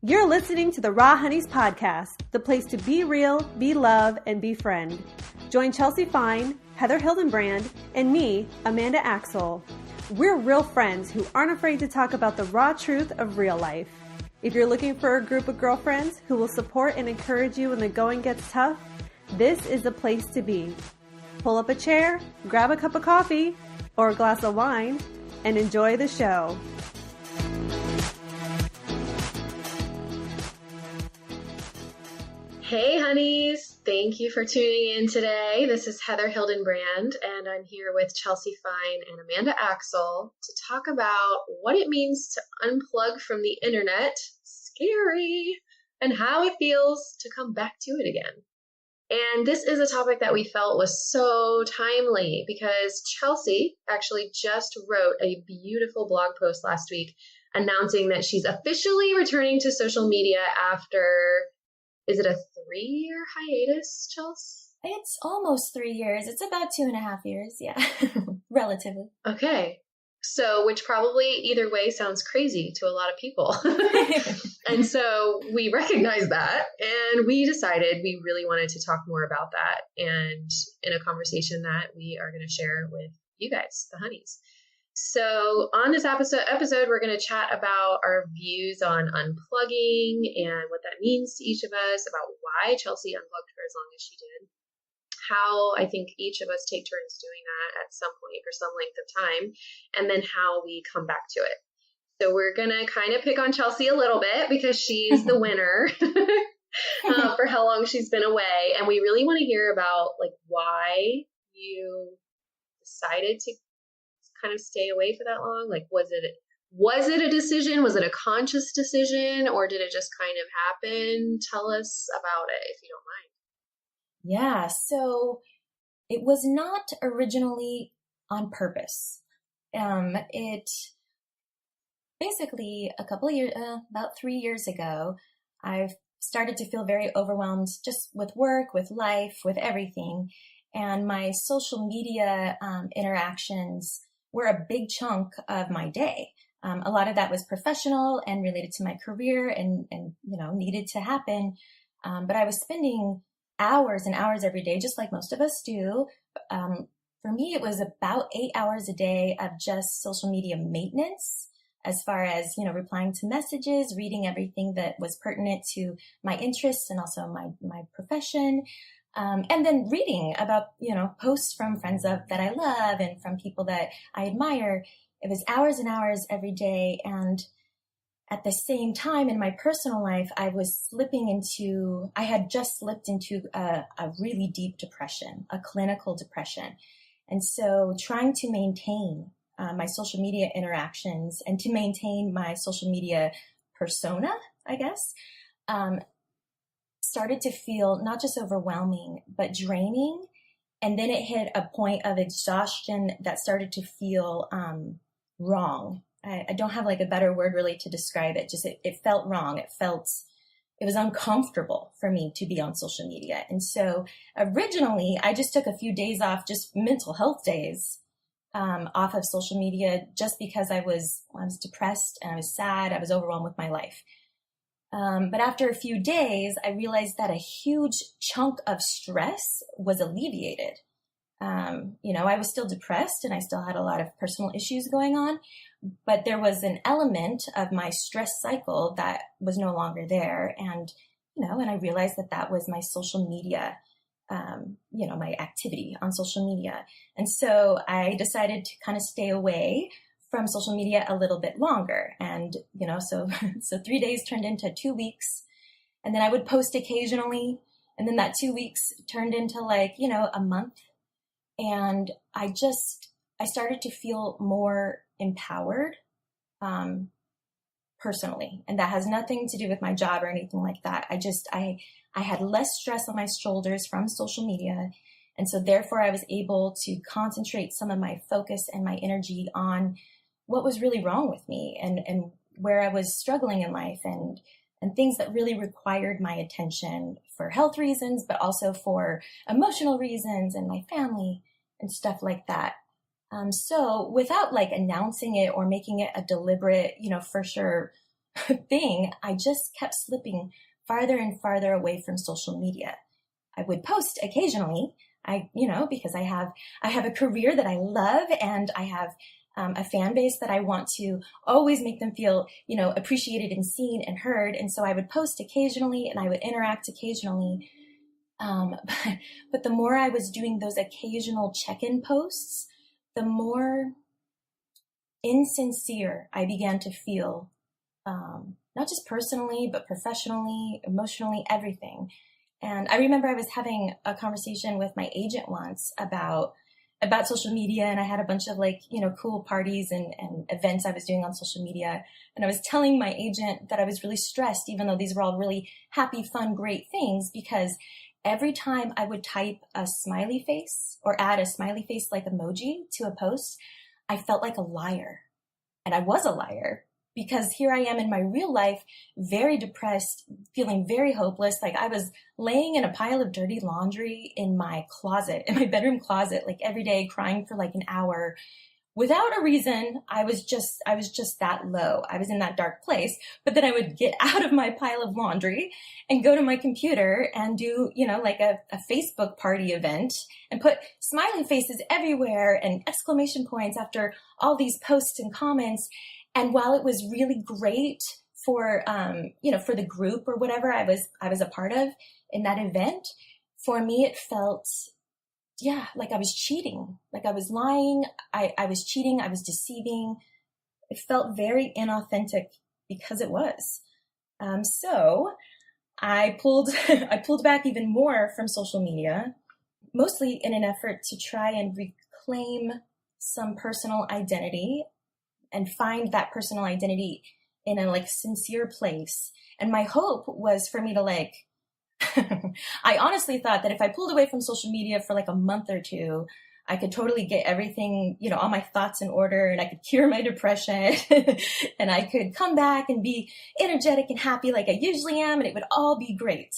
You're listening to the Raw Honeys podcast, the place to be real, be love, and befriend. Join Chelsea Fine, Heather Hildenbrand, and me, Amanda Axel. We're real friends who aren't afraid to talk about the raw truth of real life. If you're looking for a group of girlfriends who will support and encourage you when the going gets tough, this is the place to be. Pull up a chair, grab a cup of coffee or a glass of wine, and enjoy the show. Hey honeys, thank you for tuning in today. This is Heather Hildenbrand and I'm here with Chelsea Fine and Amanda Axel to talk about what it means to unplug from the internet, scary, and how it feels to come back to it again. And this is a topic that we felt was so timely because Chelsea actually just wrote a beautiful blog post last week announcing that she's officially returning to social media after, is it a 3-year hiatus, Chelsea? It's almost 3 years. It's about 2.5 years. Yeah, relatively. Okay. So, which probably either way sounds crazy to a lot of people. And so we recognized that and we decided we really wanted to talk more about that and in a conversation that we are going to share with you guys, the honeys. So on this episode, we're going to chat about our views on unplugging and what that means to each of us, about why Chelsea unplugged for as long as she did, how I think each of us take turns doing that at some point for some length of time, and then how we come back to it. So we're going to kind of pick on Chelsea a little bit because she's the winner for how long she's been away. And we really want to hear about like why you decided to kind of stay away for that long. Like, was it a decision? Was it a conscious decision or did it just kind of happen? Tell us about it if you don't mind. Yeah. So it was not originally on purpose. It basically about 3 years ago, I've started to feel very overwhelmed just with work, with life, with everything. And my social media interactions were a big chunk of my day. A lot of that was professional and related to my career and needed to happen. But I was spending hours and hours every day, just like most of us do. For me, it was about 8 hours a day of just social media maintenance, as far as, replying to messages, reading everything that was pertinent to my interests and also my profession. And then reading about, posts from friends that I love and from people that I admire. It was hours and hours every day. And at the same time in my personal life, I had just slipped into a really deep depression, a clinical depression. And so trying to maintain my social media interactions and to maintain my social media persona, I guess, started to feel not just overwhelming, but draining. And then it hit a point of exhaustion that started to feel wrong. I don't have like a better word really to describe it. Just it felt wrong. It was uncomfortable for me to be on social media. And so originally I just took a few days off, just mental health days, off of social media, just because I was depressed and I was sad. I was overwhelmed with my life. But after a few days, I realized that a huge chunk of stress was alleviated. I was still depressed and I still had a lot of personal issues going on, but there was an element of my stress cycle that was no longer there. And I realized that was my social media, my activity on social media. And so I decided to kind of stay away from social media a little bit longer. And, so 3 days turned into 2 weeks, and then I would post occasionally. And then that 2 weeks turned into a month. And I started to feel more empowered, personally. And that has nothing to do with my job or anything like that. I had less stress on my shoulders from social media. And so therefore I was able to concentrate some of my focus and my energy on what was really wrong with me and where I was struggling in life and things that really required my attention for health reasons, but also for emotional reasons and my family and stuff like that. So without announcing it or making it a deliberate, for sure, thing, I just kept slipping farther and farther away from social media. I would post occasionally, because I have a career that I love, and I have a fan base that I want to always make them feel, appreciated and seen and heard. And so I would post occasionally and I would interact occasionally. But the more I was doing those occasional check-in posts, the more insincere I began to feel, not just personally, but professionally, emotionally, everything. And I remember I was having a conversation with my agent once about social media, and I had a bunch of cool parties and events I was doing on social media. And I was telling my agent that I was really stressed, even though these were all really happy, fun, great things, because every time I would type a smiley face or add a smiley face like emoji to a post, I felt like a liar. And I was a liar, because here I am in my real life, very depressed, feeling very hopeless. Like I was laying in a pile of dirty laundry in my closet, in my bedroom closet, like every day, crying for like an hour without a reason. I was just that low. I was in that dark place. But then I would get out of my pile of laundry and go to my computer and do, like a Facebook party event and put smiley faces everywhere and exclamation points after all these posts and comments. And while it was really great for, for the group or whatever I was a part of in that event, for me, it felt, like I was cheating, like I was lying. I was cheating. I was deceiving. It felt very inauthentic because it was. So I pulled back even more from social media, mostly in an effort to try and reclaim some personal identity and find that personal identity in a sincere place. And my hope was for me to I honestly thought that if I pulled away from social media for a month or two, I could totally get everything, all my thoughts in order, and I could cure my depression and I could come back and be energetic and happy like I usually am, and it would all be great.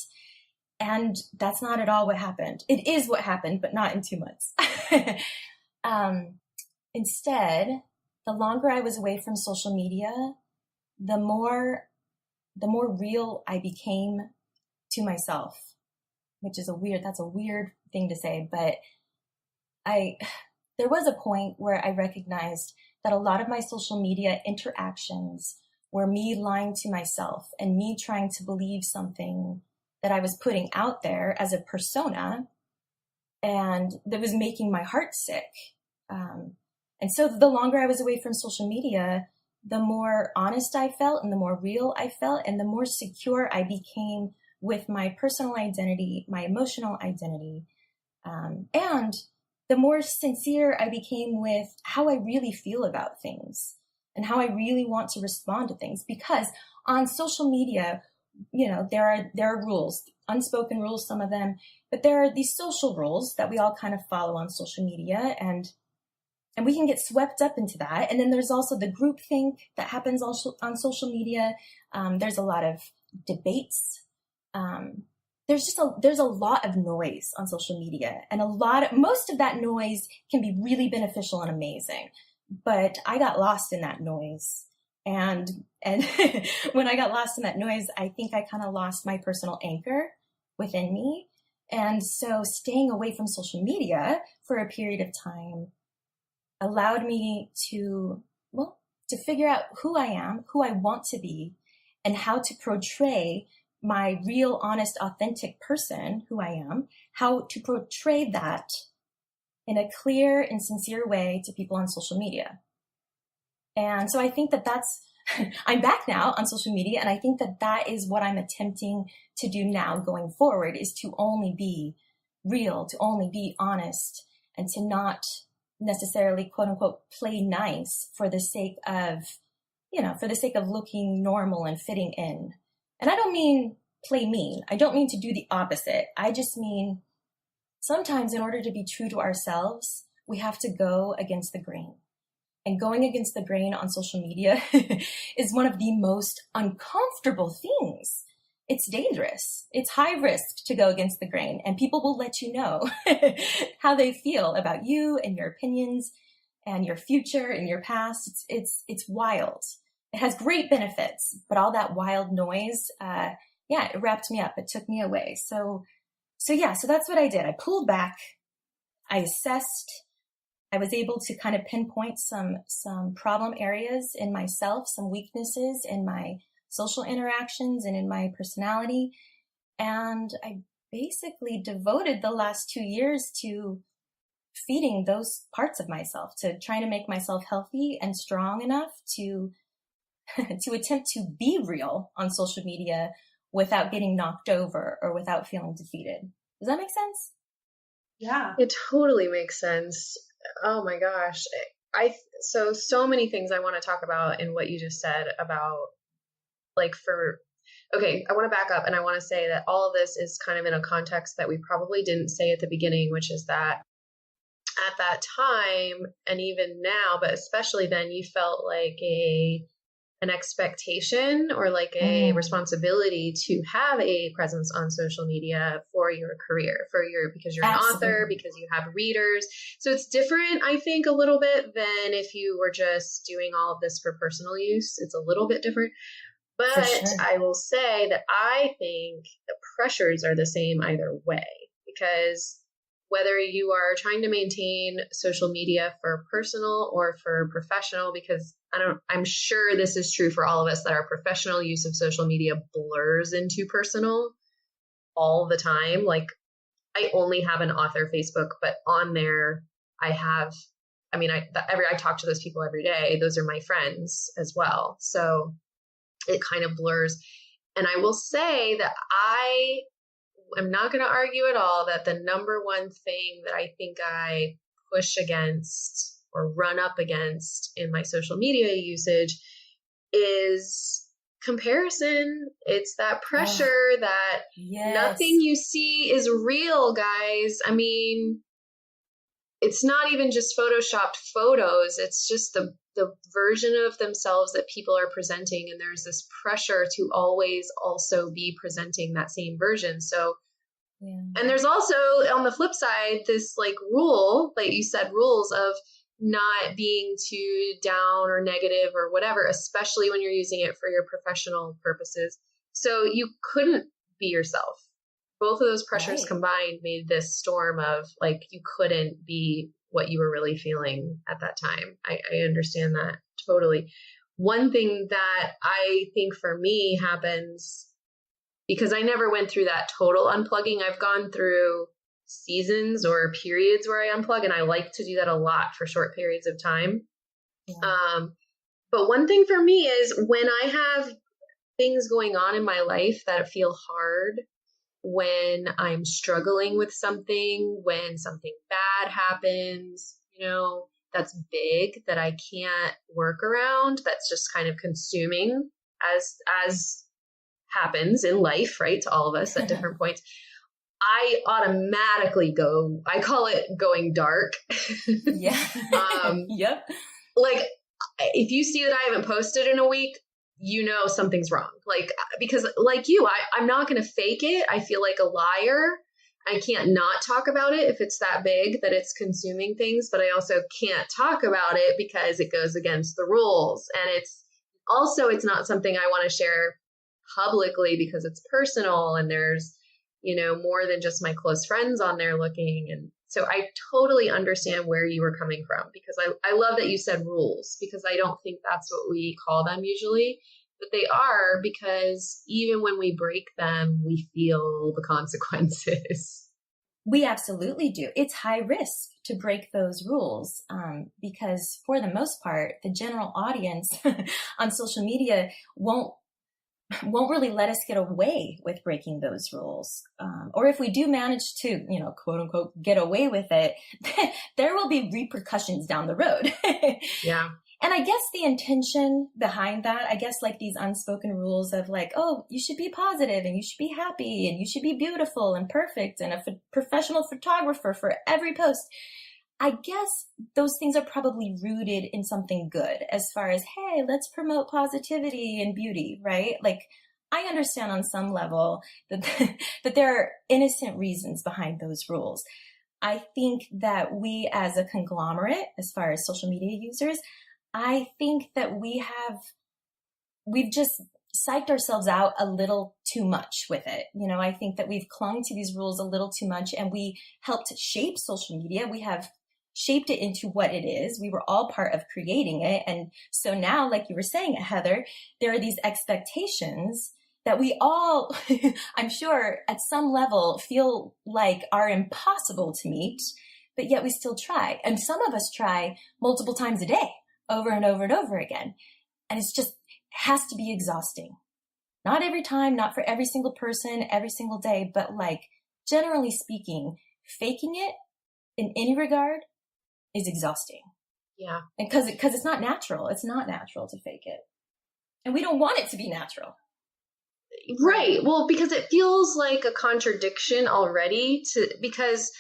And that's not at all what happened. It is what happened, but not in 2 months. Instead, the longer I was away from social media, the more real I became to myself, which is that's a weird thing to say, but there was a point where I recognized that a lot of my social media interactions were me lying to myself and me trying to believe something that I was putting out there as a persona, and that was making my heart sick. And so the longer I was away from social media, the more honest I felt and the more real I felt and the more secure I became with my personal identity, my emotional identity, and the more sincere I became with how I really feel about things and how I really want to respond to things. Because on social media, there are rules, unspoken rules, some of them, but there are these social rules that we all kind of follow on social media, and we can get swept up into that. And then there's also the groupthink that happens also on social media. There's a lot of debates. There's a lot of noise on social media, and most of that noise can be really beneficial and amazing. But I got lost in that noise. And when I got lost in that noise, I think I kind of lost my personal anchor within me. And so staying away from social media for a period of time allowed me to figure out who I am, who I want to be, and how to portray my real, honest, authentic person, who I am, how to portray that in a clear and sincere way to people on social media. And so I think that's, I'm back now on social media, and I think that is what I'm attempting to do now going forward, is to only be real, to only be honest, and to not necessarily, quote unquote, play nice for the sake of looking normal and fitting in. And I don't mean play mean. I don't mean to do the opposite. I just mean sometimes in order to be true to ourselves, we have to go against the grain. And going against the grain on social media is one of the most uncomfortable things. It's dangerous. It's high risk to go against the grain, and people will let you know how they feel about you and your opinions and your future and your past. It's wild. it has great benefits, but all that wild noise, it wrapped me up. It took me away. So that's what I did. I pulled back, I assessed, I was able to kind of pinpoint some problem areas in myself, some weaknesses in my social interactions and in my personality. And I basically devoted the last 2 years to feeding those parts of myself, to trying to make myself healthy and strong enough to attempt to be real on social media without getting knocked over or without feeling defeated. Does that make sense? Yeah. It totally makes sense. Oh my gosh. So many things I want to talk about in what you just said about okay, I want to back up and I want to say that all of this is kind of in a context that we probably didn't say at the beginning, which is that at that time, and even now, but especially then, you felt like an expectation or like a responsibility to have a presence on social media for your career, because you're Absolutely. an author, because you have readers. So it's different, I think, a little bit than if you were just doing all of this for personal use. It's a little bit different. But Sure. I will say that I think the pressures are the same either way, because whether you are trying to maintain social media for personal or for professional, because I'm sure this is true for all of us, that our professional use of social media blurs into personal all the time. Like, I only have an author Facebook, but on there I talk to those people every day. Those are my friends as well. So it kind of blurs. And I will say that I'm not going to argue at all that the number one thing that I think I push against or run up against in my social media usage is comparison. It's that pressure that nothing you see is real, guys. I mean, it's not even just photoshopped photos. It's just the version of themselves that people are presenting. And there's this pressure to always also be presenting that same version. So, and there's also on the flip side, this like rule, like you said, rules of not being too down or negative or whatever, especially when you're using it for your professional purposes. So you couldn't be yourself. Both of those pressures combined made this storm of like, you couldn't be what you were really feeling at that time. I understand that totally. One thing that I think for me happens, because I never went through that total unplugging. I've gone through seasons or periods where I unplug, and I like to do that a lot for short periods of time. Yeah. But one thing for me is when I have things going on in my life that feel hard, when I'm struggling with something, when something bad happens, that's big, that I can't work around, that's just kind of consuming as happens in life, right? To all of us at different points. I automatically I call it going dark. Yeah. Yep. Like, if you see that I haven't posted in a week, something's wrong. Like, because like you, I'm not going to fake it. I feel like a liar. I can't not talk about it if it's that big that it's consuming things, but I also can't talk about it because it goes against the rules. And it's not something I want to share publicly because it's personal and there's, more than just my close friends on there looking. And so I totally understand where you were coming from, because I love that you said rules, because I don't think that's what we call them usually, but they are, because even when we break them, we feel the consequences. We absolutely do. It's high risk to break those rules because for the most part, the general audience on social media won't really let us get away with breaking those rules. Or if we do manage to, quote unquote, get away with it, there will be repercussions down the road. Yeah. And I guess the intention behind that, I guess like these unspoken rules of like, oh, you should be positive and you should be happy and you should be beautiful and perfect and a professional photographer for every post. I guess those things are probably rooted in something good as far as, hey, let's promote positivity and beauty, right? Like, I understand on some level that there are innocent reasons behind those rules. I think that we as a conglomerate, as far as social media users, I think that we have we've just psyched ourselves out a little too much with it. I think that we've clung to these rules a little too much, and we helped shape social media. We have shaped it into what it is. We were all part of creating it. And so now, like you were saying, Heather, there are these expectations that we all, I'm sure at some level, feel like are impossible to meet, but yet we still try. And some of us try multiple times a day, over and over and over again. And it's just has to be exhausting. Not every time, not for every single person, every single day, but like generally speaking, faking it in any regard is exhausting. Yeah. And because it's not natural. It's not natural to fake it. And we don't want it to be natural. Right. Well, because it feels like a contradiction already because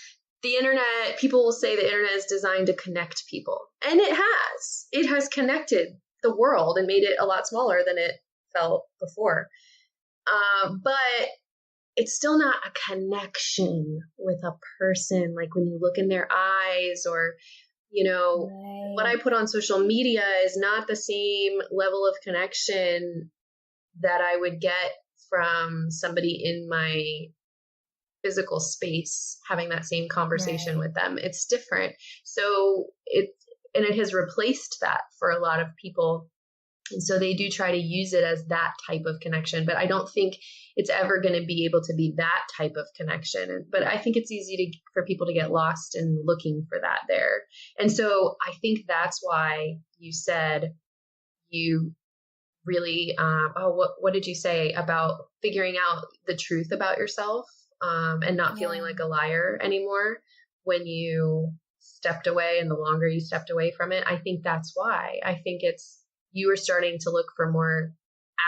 the internet, people will say the internet is designed to connect people. And it has. It has connected the world and made it a lot smaller than it felt before. But it's still not a connection with a person. Like when you look in their eyes or, Right. What I put on social media is not the same level of connection that I would get from somebody in my physical space having that same conversation Right. with them. It's different. So it has replaced that for a lot of people. And so they do try to use it as that type of connection, but I don't think it's ever going to be able to be that type of connection. But I think it's easy for people to get lost in looking for that there. And so I think that's why you said you really, what did you say about figuring out the truth about yourself and not feeling like a liar anymore when you stepped away, and the longer you stepped away from it? I think that's why. I think you were starting to look for more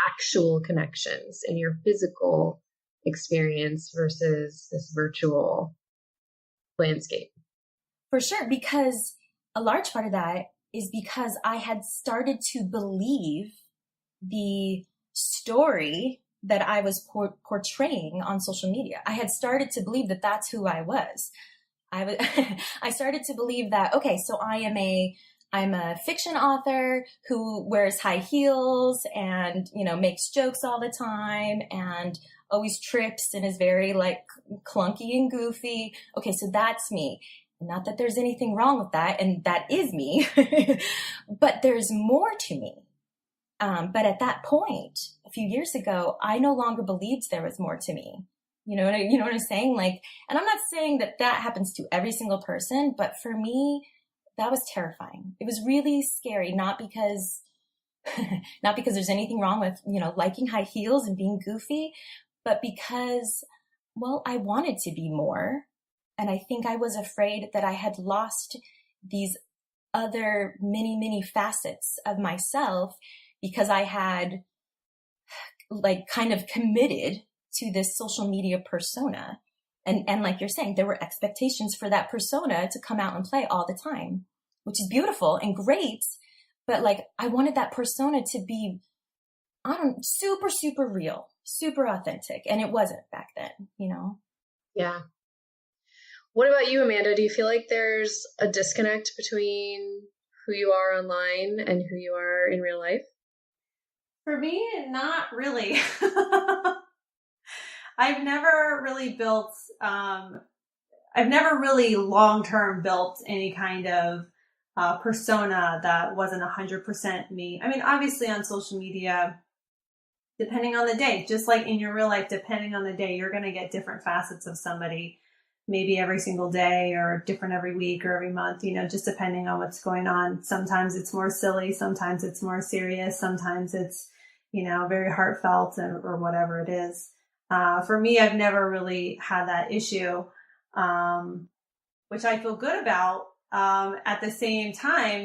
actual connections in your physical experience versus this virtual landscape. For sure, because a large part of that is because I had started to believe the story that I was portraying on social media. I had started to believe that that's who I was. I started to believe that, okay, so I'm a fiction author who wears high heels and, makes jokes all the time and always trips and is very like clunky and goofy. Okay, so that's me. Not that there's anything wrong with that, and that is me, but there's more to me. But at that point, a few years ago, I no longer believed there was more to me. You know what I'm saying? Like, and I'm not saying that happens to every single person, but for me, that was terrifying. It was really scary, not because there's anything wrong with, liking high heels and being goofy, but because, well, I wanted to be more. And I think I was afraid that I had lost these other many, many facets of myself because I had like kind of committed to this social media persona. And like you're saying, there were expectations for that persona to come out and play all the time, which is beautiful and great. But like, I wanted that persona to be, super, super real, super authentic. And it wasn't back then, Yeah. What about you, Amanda? Do you feel like there's a disconnect between who you are online and who you are in real life? For me, not really. I've never really long-term built any kind of persona that wasn't 100% me. I mean, obviously on social media, depending on the day, just like in your real life, depending on the day, you're going to get different facets of somebody, maybe every single day or different every week or every month, just depending on what's going on. Sometimes it's more silly. Sometimes it's more serious. Sometimes it's, very heartfelt or whatever it is. For me, I've never really had that issue, which I feel good about. At the same time,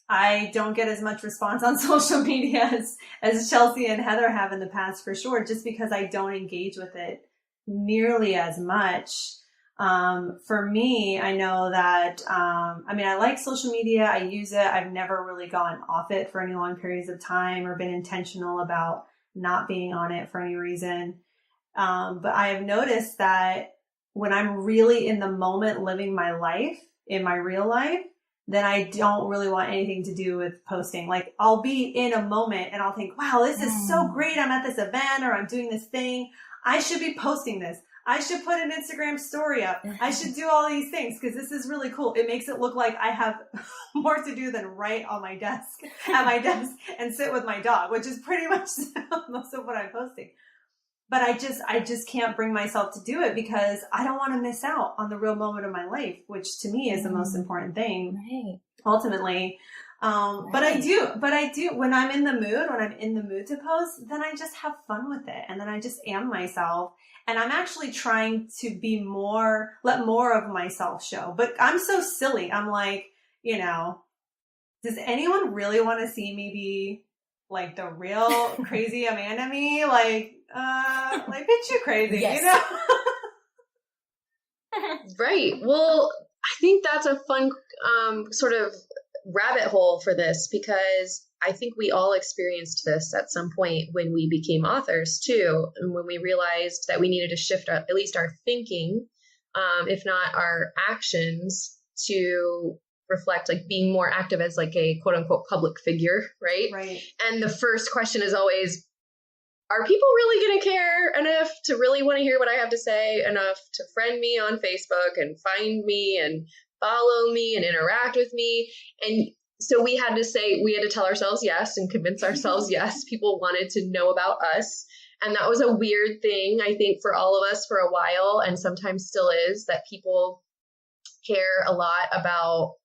I don't get as much response on social media as Chelsea and Heather have in the past, for sure, just because I don't engage with it nearly as much. For me, I know that, I like social media. I use it. I've never really gone off it for any long periods of time or been intentional about not being on it for any reason. But I have noticed that when I'm really in the moment living my life, in my real life, then I don't really want anything to do with posting. Like I'll be in a moment and I'll think, wow, this is so great. I'm at this event or I'm doing this thing. I should be posting this. I should put an Instagram story up. I should do all these things because this is really cool. It makes it look like I have more to do than write on my desk, at my desk and sit with my dog, which is pretty much most of what I'm posting. But I just can't bring myself to do it because I don't want to miss out on the real moment of my life, which to me is the most important thing, ultimately. But I do, when I'm in the mood to post, then I just have fun with it. And then I just am myself. And I'm actually trying to let more of myself show. But I'm so silly. I'm like, does anyone really want to see me be like the real crazy Amanda me? Like bitch, you crazy, yes. Right. Well, I think that's a fun sort of rabbit hole for this, because I think we all experienced this at some point when we became authors too, and when we realized that we needed to shift at least our thinking, if not our actions, to reflect like being more active as like a quote unquote public figure, right? Right. And the first question is always, are people really going to care enough to really want to hear what I have to say, enough to friend me on Facebook and find me and follow me and interact with me? And so we had to tell ourselves yes and convince ourselves yes, people wanted to know about us. And that was a weird thing, I think, for all of us for a while, and sometimes still is, that people care a lot about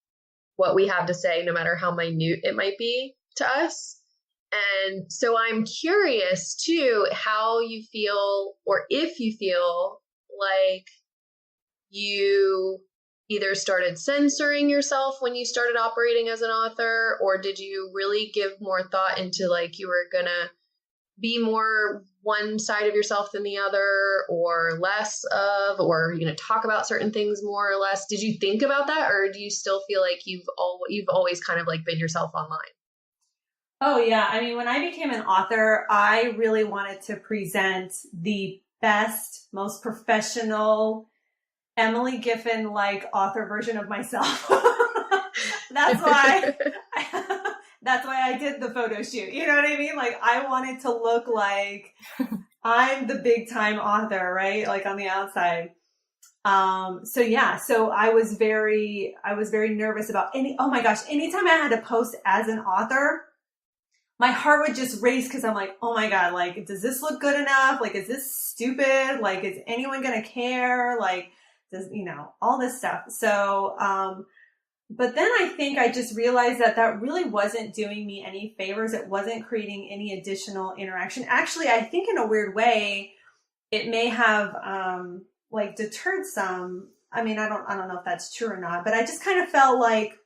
what we have to say, no matter how minute it might be to us. And so I'm curious too, how you feel, or if you feel like you either started censoring yourself when you started operating as an author, or did you really give more thought into like you were gonna be more one side of yourself than the other, or less of, or you're gonna talk about certain things more or less? Did you think about that, or do you still feel like you've always kind of like been yourself online? Oh yeah. I mean, when I became an author, I really wanted to present the best, most professional Emily Giffin-like author version of myself. That's why I did the photo shoot. You know what I mean? Like I wanted to look like I'm the big time author, right? Like on the outside. So I was very nervous about anytime I had to post as an author, my heart would just race because I'm like, oh my God, like, does this look good enough? Like, is this stupid? Like, is anyone going to care? Like, all this stuff. So, but then I think I just realized that really wasn't doing me any favors. It wasn't creating any additional interaction. Actually, I think in a weird way, it may have, deterred some. I mean, I don't know if that's true or not, but I just kind of felt like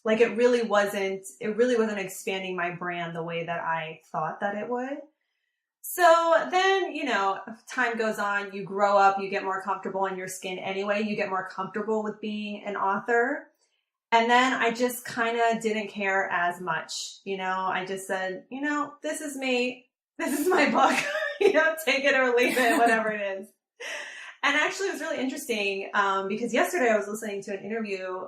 it really wasn't expanding my brand the way that I thought that it would. So then, time goes on, you grow up, you get more comfortable in your skin anyway, you get more comfortable with being an author. And then I just kind of didn't care as much. I just said, this is me, this is my book, take it or leave it, whatever it is. And actually it was really interesting because yesterday I was listening to an interview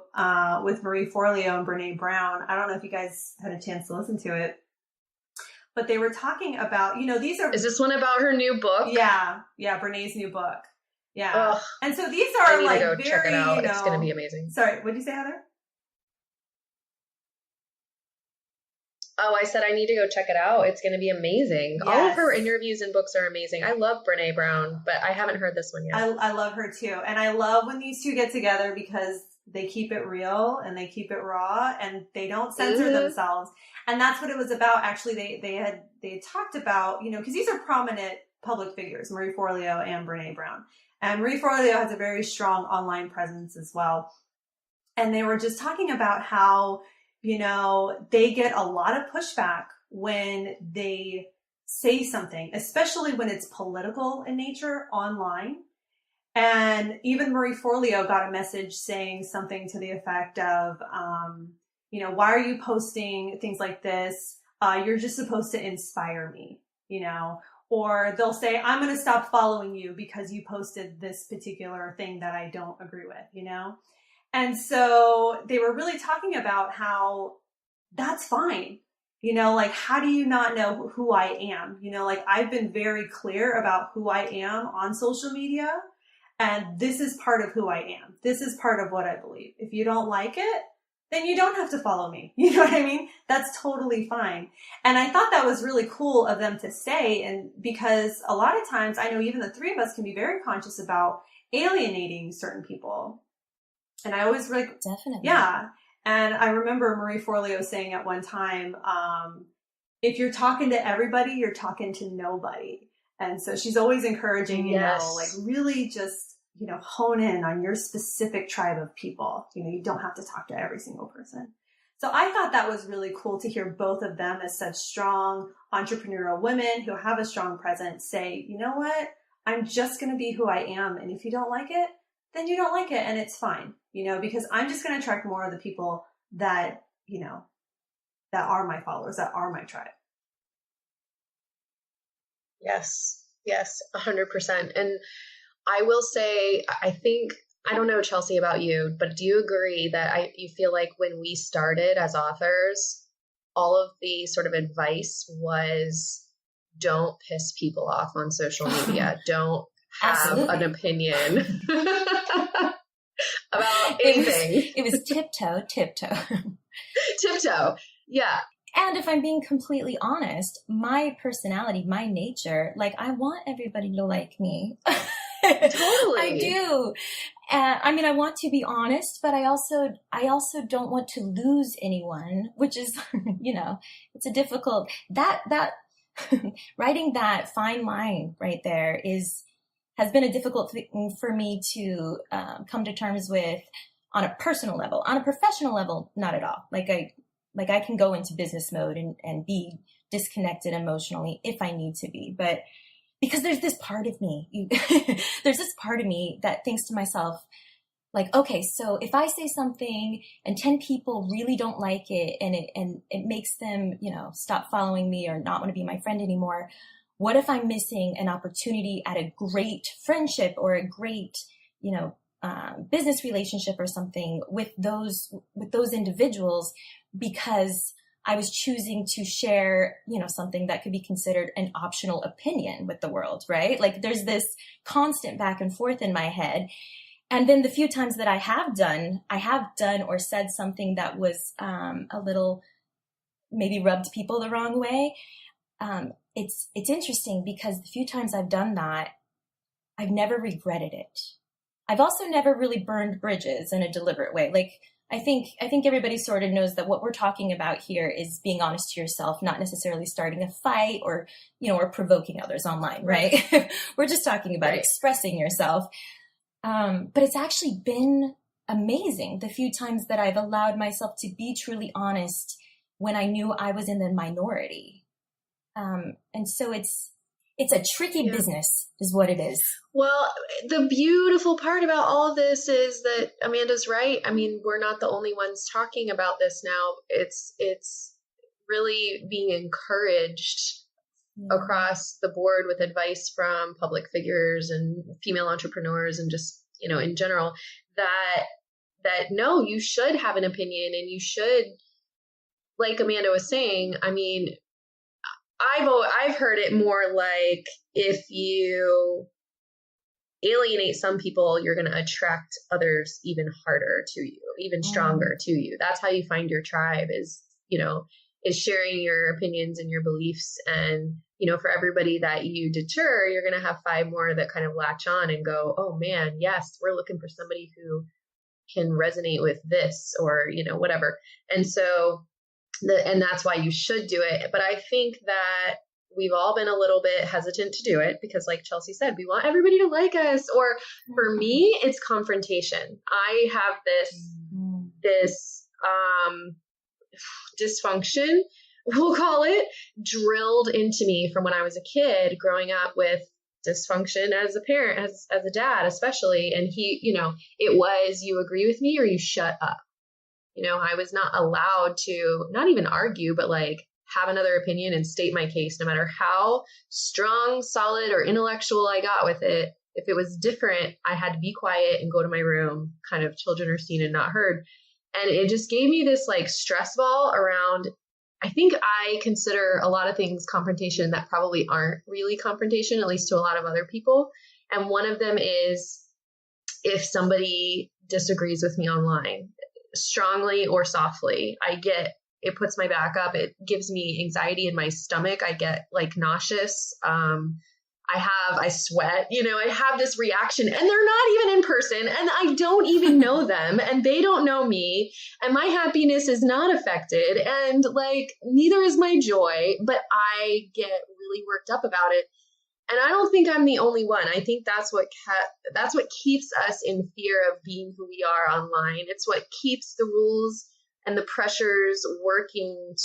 with Marie Forleo and Brene Brown. I don't know if you guys had a chance to listen to it, but they were talking about, Is this one about her new book? Yeah, Brene's new book. Yeah. Ugh, and so these are I need like to go very, check it out. It's going to be amazing. Sorry, what did you say, Heather? Oh, I said I need to go check it out. It's going to be amazing. Yes. All of her interviews and books are amazing. I love Brene Brown, but I haven't heard this one yet. I love her too. And I love when these two get together because they keep it real and they keep it raw and they don't censor themselves. And that's what it was about. Actually, they had talked about, because these are prominent public figures, Marie Forleo and Brene Brown. And Marie Forleo has a very strong online presence as well. And they were just talking about how, they get a lot of pushback when they say something, especially when it's political in nature online. And even Marie Forleo got a message saying something to the effect of, why are you posting things like this? You're just supposed to inspire me, or they'll say, I'm going to stop following you because you posted this particular thing that I don't agree with, And so they were really talking about how that's fine. Like, how do you not know who I am? Like, I've been very clear about who I am on social media, and this is part of who I am. This is part of what I believe. If you don't like it, then you don't have to follow me. You know what I mean? That's totally fine. And I thought that was really cool of them to say, and because a lot of times I know even the three of us can be very conscious about alienating certain people. And I always definitely. Yeah. And I remember Marie Forleo saying at one time, if you're talking to everybody, you're talking to nobody. And so she's always encouraging, like really just, hone in on your specific tribe of people. You don't have to talk to every single person. So I thought that was really cool to hear both of them as such strong entrepreneurial women who have a strong presence say, you know what, I'm just going to be who I am. And if you don't like it, then you don't like it, and it's fine, because I'm just going to attract more of the people that, that are my followers, that are my tribe. Yes, 100%. And I will say, I don't know, Chelsea, about you, but do you agree that you feel like when we started as authors, all of the sort of advice was don't piss people off on social media, don't have an opinion about anything. It was tiptoe. Tiptoe. Yeah. And if I'm being completely honest, my personality, my nature, like, I want everybody to like me. Totally. I do. I want to be honest, but I also don't want to lose anyone, which is, it's a difficult, that writing that fine line right there has been a difficult thing for me to come to terms with on a personal level. On a professional level, not at all. Like I can go into business mode and be disconnected emotionally if I need to be. But because there's this part of me, that thinks to myself, like, okay, so if I say something and 10 people really don't like it and it makes them, stop following me or not want to be my friend anymore, what if I'm missing an opportunity at a great friendship or a great, business relationship or something with those individuals because I was choosing to share, something that could be considered an optional opinion with the world, right? Like, there's this constant back and forth in my head. And then the few times that I have done or said something that was a little, maybe rubbed people the wrong way. It's interesting because the few times I've done that, I've never regretted it. I've also never really burned bridges in a deliberate way. Like, I think everybody sort of knows that what we're talking about here is being honest to yourself, not necessarily starting a fight or provoking others online, right? We're just talking about expressing yourself. But it's actually been amazing the few times that I've allowed myself to be truly honest when I knew I was in the minority. And so it's a tricky business is what it is. Well, the beautiful part about all of this is that Amanda's right. I mean, we're not the only ones talking about this now. It's really being encouraged across the board with advice from public figures and female entrepreneurs and just, in general, that no, you should have an opinion and you should, like Amanda was saying, I mean, I've heard it more like if you alienate some people, you're going to attract others even harder to you, even stronger to you. That's how you find your tribe is sharing your opinions and your beliefs. And, for everybody that you deter, you're going to have 5 more that kind of latch on and go, oh man, yes, we're looking for somebody who can resonate with this or, whatever. And so and that's why you should do it. But I think that we've all been a little bit hesitant to do it because, like Chelsea said, we want everybody to like us. Or for me, it's confrontation. I have this dysfunction, we'll call it, drilled into me from when I was a kid, growing up with dysfunction as a parent, as a dad, especially. And he, it was, you agree with me or you shut up. I was not allowed to not even argue, but like have another opinion and state my case, no matter how strong, solid, or intellectual I got with it. If it was different, I had to be quiet and go to my room, kind of children are seen and not heard. And it just gave me this like stress ball around, I think I consider a lot of things confrontation that probably aren't really confrontation, at least to a lot of other people. And one of them is if somebody disagrees with me online, strongly or softly, it puts my back up. It gives me anxiety in my stomach. I get like nauseous. I sweat, I have this reaction, and they're not even in person, and I don't even know them, and they don't know me, and my happiness is not affected, and like neither is my joy, but I get really worked up about it. And I don't think I'm the only one. I think that's what keeps us in fear of being who we are online. It's what keeps the rules and the pressures working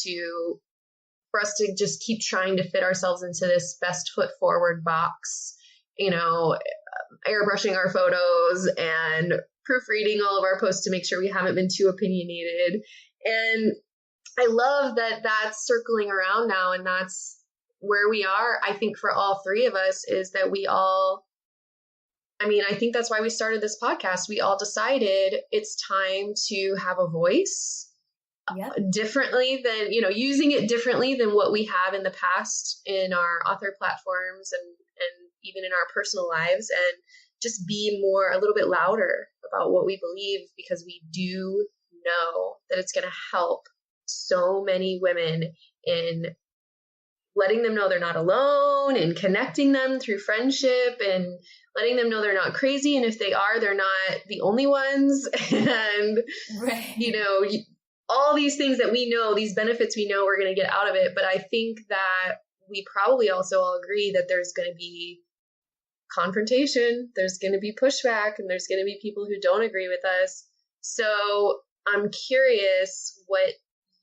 for us to just keep trying to fit ourselves into this best foot forward box, airbrushing our photos and proofreading all of our posts to make sure we haven't been too opinionated. And I love that that's circling around now, and that's where we are. I think for all three of us is that I think that's why we started this podcast. We all decided it's time to have a voice. Yep. Differently than, using it differently than what we have in the past in our author platforms and even in our personal lives, and just be a little bit louder about what we believe, because we do know that it's going to help so many women in letting them know they're not alone, and connecting them through friendship, and letting them know they're not crazy. And if they are, they're not the only ones. And, right. All these things that we know, these benefits we know we're going to get out of it. But I think that we probably also all agree that there's going to be confrontation, there's going to be pushback, and there's going to be people who don't agree with us. So I'm curious what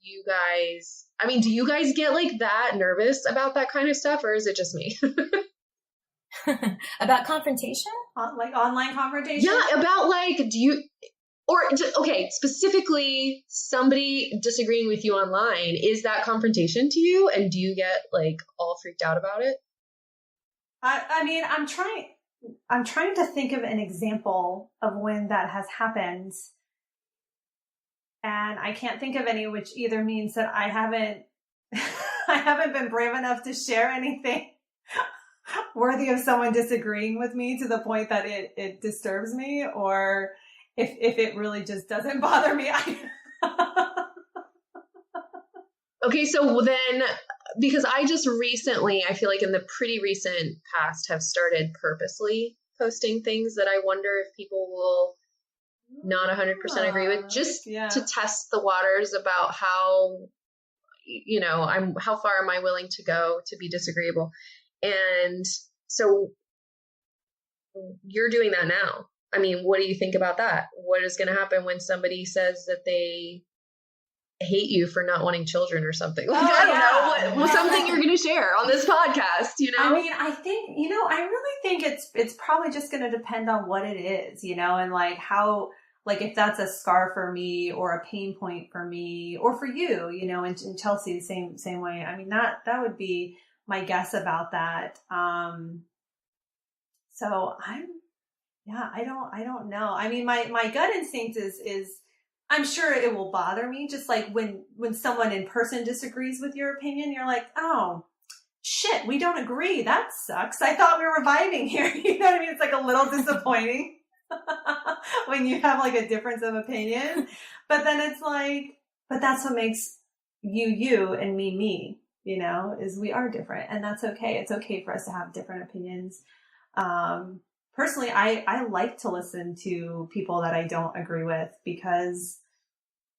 you guys, do you guys get like that nervous about that kind of stuff, or is it just me? About confrontation? Like online confrontation? Yeah, about like, specifically somebody disagreeing with you online, is that confrontation to you? And do you get like all freaked out about it? I'm trying to think of an example of when that has happened. And I can't think of any, which either means that I haven't been brave enough to share anything worthy of someone disagreeing with me to the point that it disturbs me, or if it really just doesn't bother me. Okay, so then, because I just recently, I feel like in the pretty recent past, have started purposely posting things that I wonder if people will not 100% agree with, just to test the waters about how, how far am I willing to go to be disagreeable. And so you're doing that now. What do you think about that? What is going to happen when somebody says that they hate you for not wanting children or something? Like, I don't know, something you're going to share on this podcast, I think, I really think it's probably just going to depend on what it is, and like how, like if that's a scar for me or a pain point for me or for you, and Chelsea, the same way. That would be my guess about that. So I don't know. My gut instinct is I'm sure it will bother me. Just like when someone in person disagrees with your opinion, you're like, oh shit, we don't agree. That sucks. I thought we were vibing here. You know what I mean? It's like a little disappointing when you have like a difference of opinion, but then it's like, but that's what makes you and me, is we are different, and that's okay. It's okay for us to have different opinions. Personally, I like to listen to people that I don't agree with, because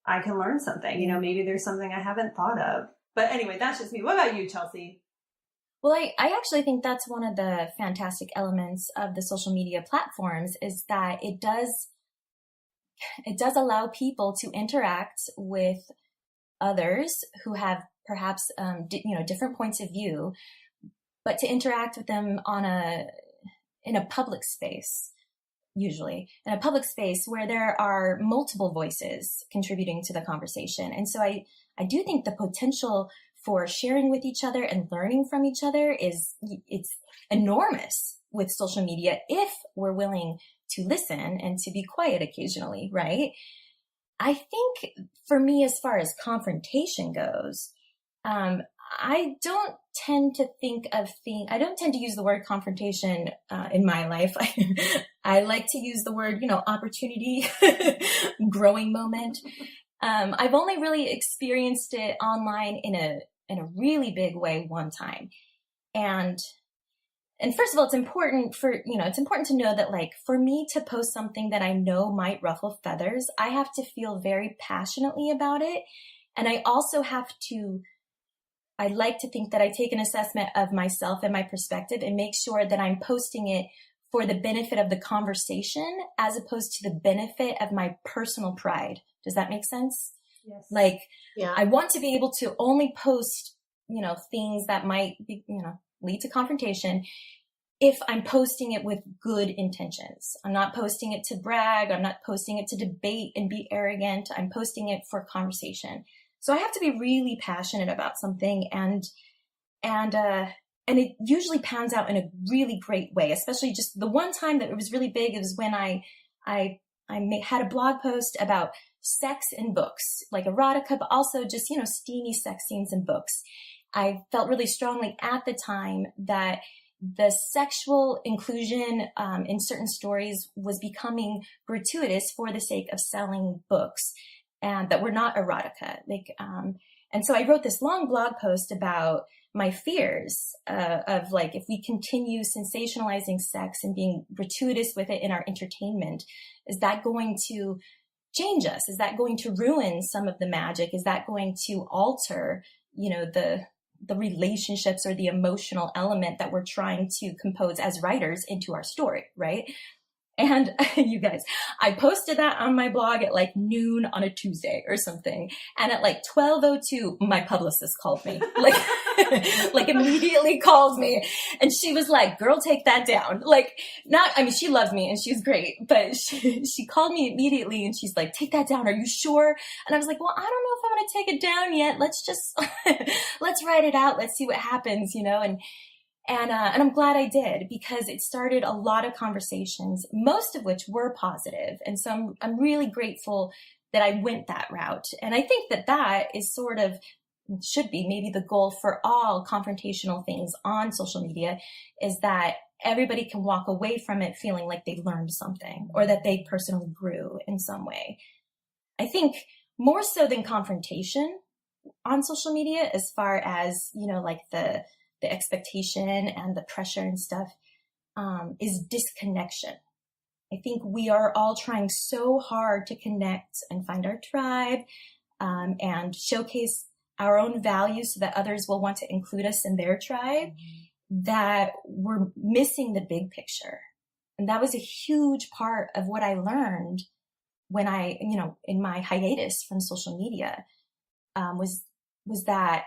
I can learn something, maybe there's something I haven't thought of. But anyway, that's just me. What about you, Chelsea? Well, I actually think that's one of the fantastic elements of the social media platforms, is that it does allow people to interact with others who have perhaps, different points of view, but to interact with them in a public space, usually in a public space where there are multiple voices contributing to the conversation. And so I do think the potential for sharing with each other and learning from each other it's enormous, with social media if we're willing to listen and to be quiet occasionally, right? I think for me, as far as confrontation goes, I don't tend to I don't tend to use the word confrontation in my life. I like to use the word, opportunity, growing moment. I've only really experienced it online in a really big way one time. And first of all, it's important to know that, like, for me to post something that I know might ruffle feathers, I have to feel very passionately about it. And I also I like to think that I take an assessment of myself and my perspective and make sure that I'm posting it for the benefit of the conversation as opposed to the benefit of my personal pride. Does that make sense? Yes. Like, Yeah. I want to be able to only post, things that might be, lead to confrontation if I'm posting it with good intentions. I'm not posting it to brag. I'm not posting it to debate and be arrogant. I'm posting it for conversation. So I have to be really passionate about something, and it usually pans out in a really great way. Especially just the one time that it was really big, it was when I had a blog post about sex in books, like erotica, but also just, steamy sex scenes in books. I felt really strongly at the time that the sexual inclusion in certain stories was becoming gratuitous for the sake of selling books, and that were not erotica. And so I wrote this long blog post about my fears of, like, if we continue sensationalizing sex and being gratuitous with it in our entertainment, is that going to change us? Is that going to ruin some of the magic? Is that going to alter, the relationships or the emotional element that we're trying to compose as writers into our story, right? And you guys, I posted that on my blog at like noon on a Tuesday or something. And at like 12:02, my publicist called me, like immediately called me. And she was like, girl, take that down. She loves me and she's great, but she called me immediately and she's like, take that down. Are you sure? And I was like, well, I don't know if I'm going to take it down yet. Let's just, let's write it out. Let's see what happens, And I'm glad I did, because it started a lot of conversations, most of which were positive. And so I'm really grateful that I went that route. And I think that is should be maybe the goal for all confrontational things on social media, is that everybody can walk away from it feeling like they learned something or that they personally grew in some way. I think more so than confrontation on social media, as far as, like the expectation and the pressure and stuff, is disconnection. I think we are all trying so hard to connect and find our tribe, and showcase our own values so that others will want to include us in their tribe, that we're missing the big picture. And that was a huge part of what I learned when I, in my hiatus from social media, was that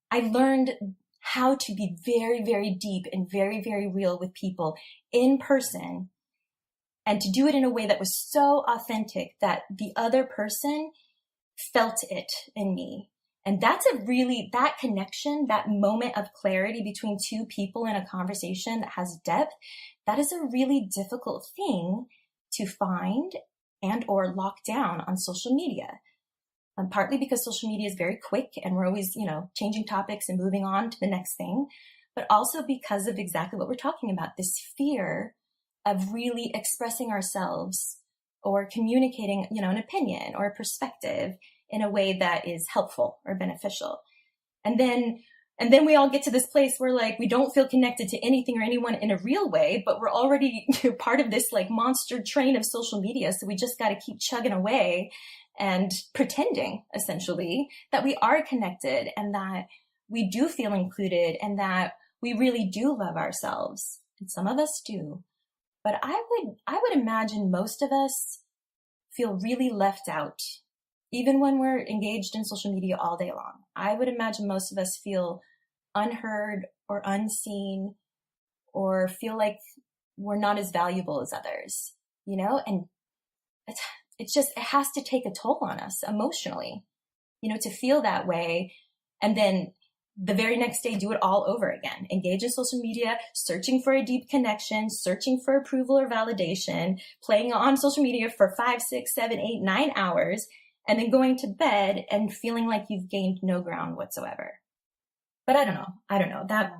I learned how to be very, very deep and very, very real with people in person, and to do it in a way that was so authentic that the other person felt it in me. And that's that connection, that moment of clarity between two people in a conversation that has depth, that is a really difficult thing to find and or lock down on social media. Partly because social media is very quick and we're always, changing topics and moving on to the next thing, but also because of exactly what we're talking about, this fear of really expressing ourselves or communicating, an opinion or a perspective in a way that is helpful or beneficial. And then we all get to this place where, like, we don't feel connected to anything or anyone in a real way, but we're already part of this like monster train of social media. So we just got to keep chugging away and pretending, essentially, that we are connected and that we do feel included and that we really do love ourselves. And some of us do. But I would imagine most of us feel really left out, even when we're engaged in social media all day long. I would imagine most of us feel unheard or unseen, or feel like we're not as valuable as others, and it has to take a toll on us emotionally, to feel that way. And then the very next day, do it all over again. Engage in social media, searching for a deep connection, searching for approval or validation, playing on social media for 5, 6, 7, 8, 9 hours, and then going to bed and feeling like you've gained no ground whatsoever. But I don't know. That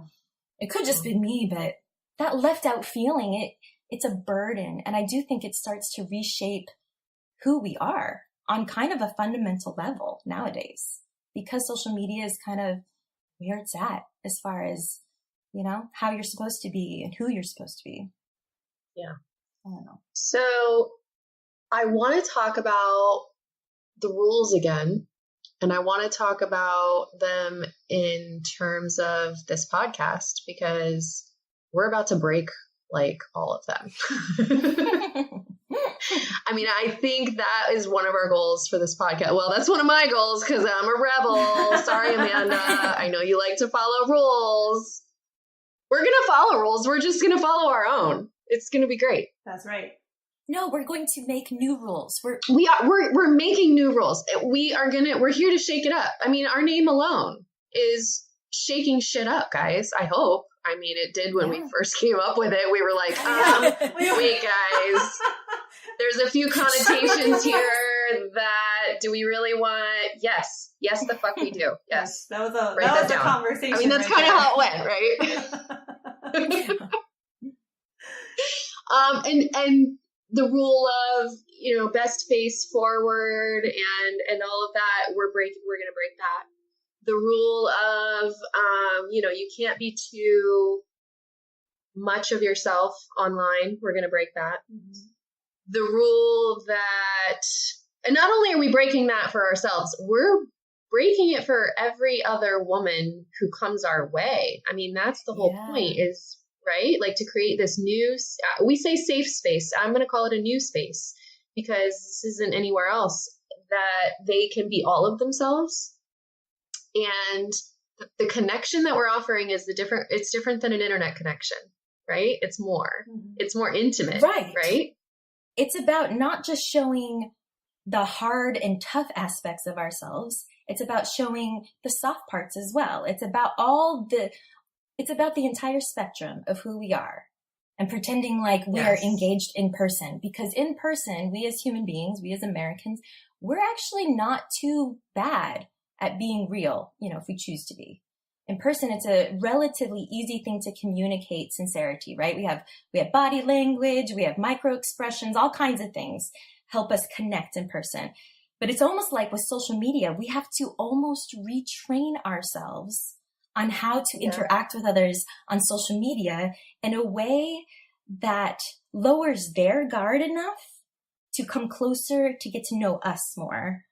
it could just be me, but that left out feeling, it's a burden. And I do think it starts to reshape who we are on kind of a fundamental level nowadays, because social media is kind of where it's at as far as, how you're supposed to be and who you're supposed to be. Yeah. I don't know. So I want to talk about the rules again. And I want to talk about them in terms of this podcast, because we're about to break like all of them. I mean, I think that is one of our goals for this podcast. Well, that's one of my goals because I'm a rebel. Sorry, Amanda. I know you like to follow rules. We're going to follow rules. We're just going to follow our own. It's going to be great. That's right. No, we're going to make new rules. We're making new rules. We're here to shake it up. I mean, our name alone is shaking shit up, guys. I hope. I mean, it did when we first came up with it. We were like, wait, guys, there's a few connotations here that, do we really want? Yes, the fuck we do. Yes. That was a conversation. I mean, that's kind of how it went, right? And the rule of, best face forward and all of that, we're going to break that. The rule of, you can't be too much of yourself online. We're going to break that. Mm-hmm. The rule that, and not only are we breaking that for ourselves, we're breaking it for every other woman who comes our way. I mean, that's the whole point is, right? Like to create this new, we say safe space. I'm going to call it a new space because this isn't anywhere else, that they can be all of themselves. And the connection that we're offering is it's different than an internet connection, right? It's more intimate, right? It's about not just showing the hard and tough aspects of ourselves. It's about showing the soft parts as well. It's about the entire spectrum of who we are and pretending like we are engaged in person, because in person, we as human beings, we as Americans, we're actually not too bad at being real, if we choose to be. In person, it's a relatively easy thing to communicate sincerity, right? We have body language, we have micro expressions, all kinds of things help us connect in person. But it's almost like with social media, we have to almost retrain ourselves on how to interact with others on social media in a way that lowers their guard enough to come closer to get to know us more.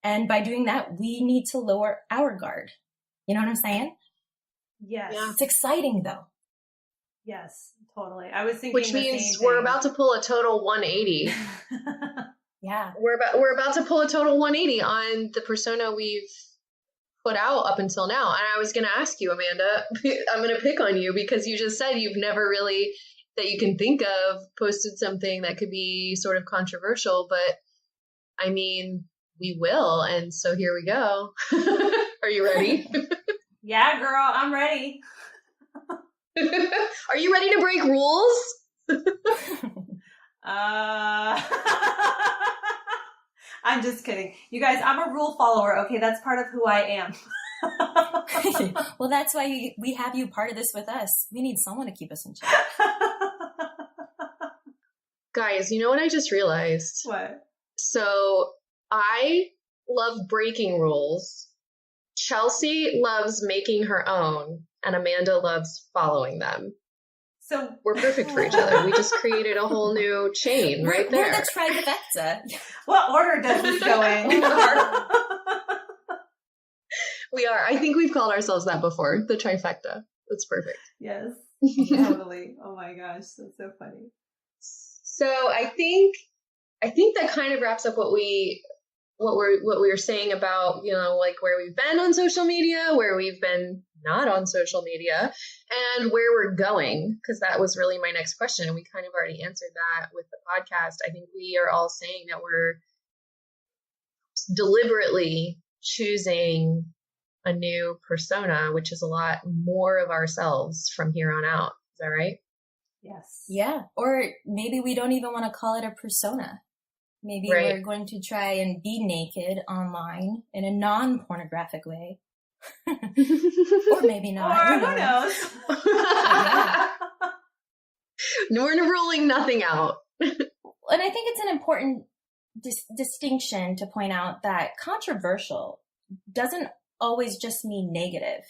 And by doing that, we need to lower our guard. You know what I'm saying? Yes. Yeah. It's exciting though. Yes, totally. I was thinking which means we're about to pull a total 180. Yeah. We're about to pull a total 180 on the persona we've put out up until now. And I was going to ask you, Amanda, I'm going to pick on you because you just said you've never really, that you can think of, posted something that could be sort of controversial, but I mean, we will. And so here we go. Are you ready? Yeah, girl, I'm ready. Are you ready to break rules? I'm just kidding. You guys, I'm a rule follower. Okay, that's part of who I am. Well, that's why we have you part of this with us. We need someone to keep us in check. Guys, you know what I just realized? What? So I love breaking rules. Chelsea loves making her own, and Amanda loves following them. So we're perfect for each other. We just created a whole new chain right there. We're the trifecta. What order does this go in? We are. I think we've called ourselves that before. The trifecta. That's perfect. Yes, totally. Oh my gosh, that's so funny. So I think that kind of wraps up what we were saying about, like where we've been on social media, where we've been not on social media, and where we're going, because that was really my next question. And we kind of already answered that with the podcast. I think we are all saying that we're deliberately choosing a new persona, which is a lot more of ourselves from here on out. Is that right? Yes. Yeah. Or maybe we don't even want to call it a persona. Maybe Right. we're going to try and be naked online in a non-pornographic way. Or maybe not. Or who knows? Yeah. We're ruling nothing out. And I think it's an important distinction to point out that controversial doesn't always just mean negative.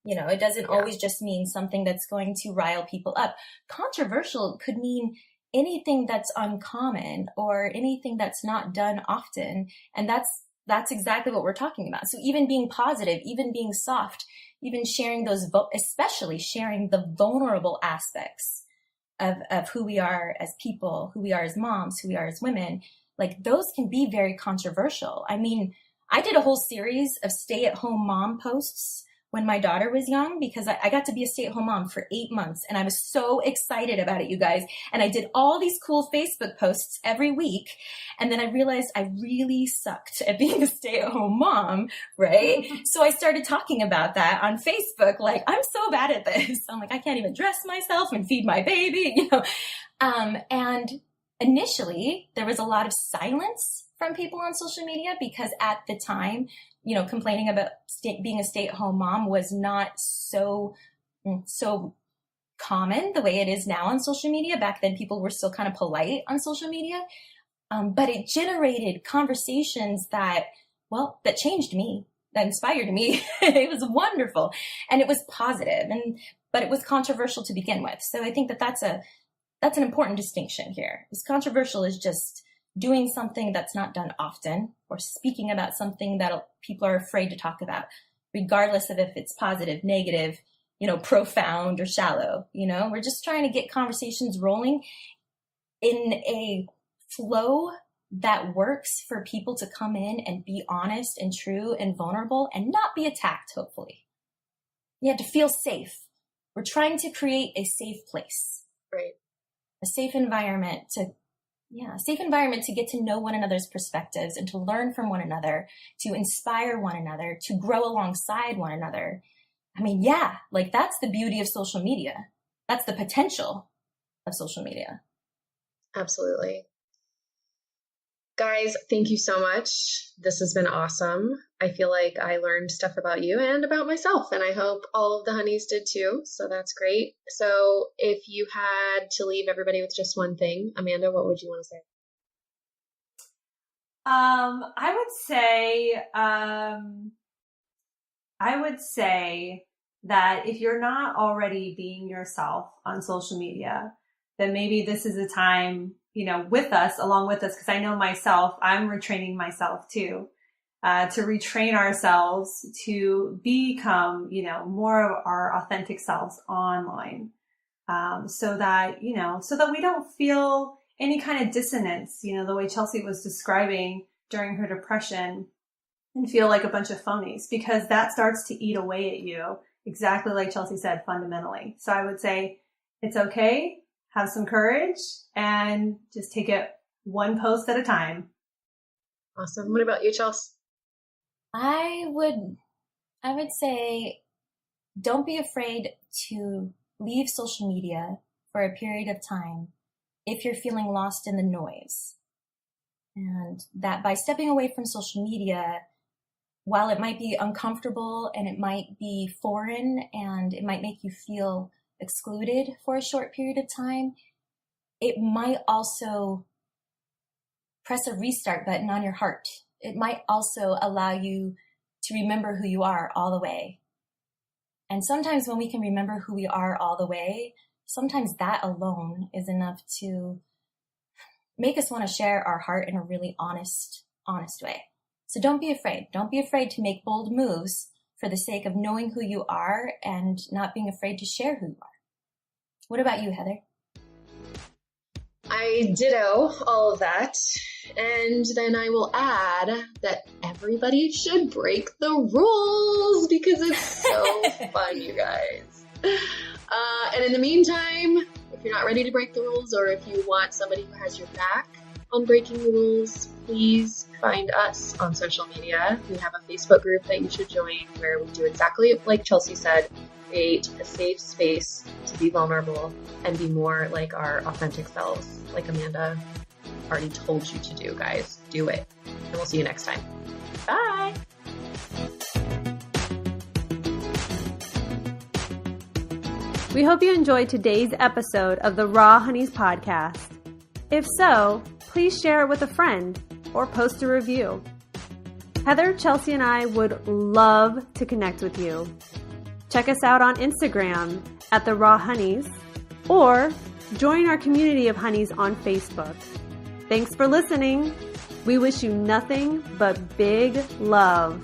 It doesn't always just mean something that's going to rile people up. Controversial could mean anything that's uncommon or anything that's not done often. And that's exactly what we're talking about. So even being positive, even being soft, even sharing especially sharing the vulnerable aspects of who we are as people, who we are as moms, who we are as women, like those can be very controversial. I mean, I did a whole series of stay-at-home mom posts when my daughter was young, because I got to be a stay-at-home mom for 8 months, and I was so excited about it, you guys. And I did all these cool Facebook posts every week, and then I realized I really sucked at being a stay-at-home mom, right? So I started talking about that on Facebook, like, I'm so bad at this. I'm like, I can't even dress myself and feed my baby, And initially, there was a lot of silence from people on social media because at the time, complaining about being a stay-at-home mom was not so common the way it is now on social media. Back then, people were still kind of polite on social media. But it generated conversations that changed me, that inspired me. It was wonderful. And it was positive, but it was controversial to begin with. So I think that's an important distinction here. Because controversial is just doing something that's not done often, or speaking about something that people are afraid to talk about, regardless of if it's positive, negative, profound or shallow. We're just trying to get conversations rolling in a flow that works for people to come in and be honest and true and vulnerable and not be attacked, hopefully. You have to feel safe. We're trying to create a safe place. Right. A safe environment to get to know one another's perspectives and to learn from one another, to inspire one another, to grow alongside one another. I mean, that's the beauty of social media. That's the potential of social media. Absolutely. Guys, thank you so much. This has been awesome. I feel like I learned stuff about you and about myself, and I hope all of the honeys did too. So that's great. So if you had to leave everybody with just one thing, Amanda, what would you want to say? I would say that if you're not already being yourself on social media, then maybe this is a time, along with us, because I know myself, I'm retraining myself too, to retrain ourselves to become, more of our authentic selves online, so that we don't feel any kind of dissonance, the way Chelsea was describing during her depression, and feel like a bunch of phonies, because that starts to eat away at you, exactly like Chelsea said, fundamentally. So I would say it's okay. Have some courage and just take it one post at a time. Awesome. What about you, Chelsea? I would say don't be afraid to leave social media for a period of time if you're feeling lost in the noise. And that by stepping away from social media, while it might be uncomfortable and it might be foreign and it might make you feel excluded for a short period of time, it might also press a restart button on your heart. It might also allow you to remember who you are all the way. And sometimes when we can remember who we are all the way, sometimes that alone is enough to make us want to share our heart in a really honest way. So don't be afraid. Don't be afraid to make bold moves for the sake of knowing who you are and not being afraid to share who you are. What about you, Heather? I ditto all of that. And then I will add that everybody should break the rules because it's so fun, you guys. And in the meantime, if you're not ready to break the rules, or if you want somebody who has your back, on breaking the rules, please find us on social media. We have a Facebook group that you should join where we do exactly like Chelsea said, create a safe space to be vulnerable and be more like our authentic selves, like Amanda already told you to do, guys. Do it. And we'll see you next time. Bye. We hope you enjoyed today's episode of the Raw Honeys podcast. If so, please share it with a friend or post a review. Heather, Chelsea, and I would love to connect with you. Check us out on Instagram at The Raw Honeys or join our community of honeys on Facebook. Thanks for listening. We wish you nothing but big love.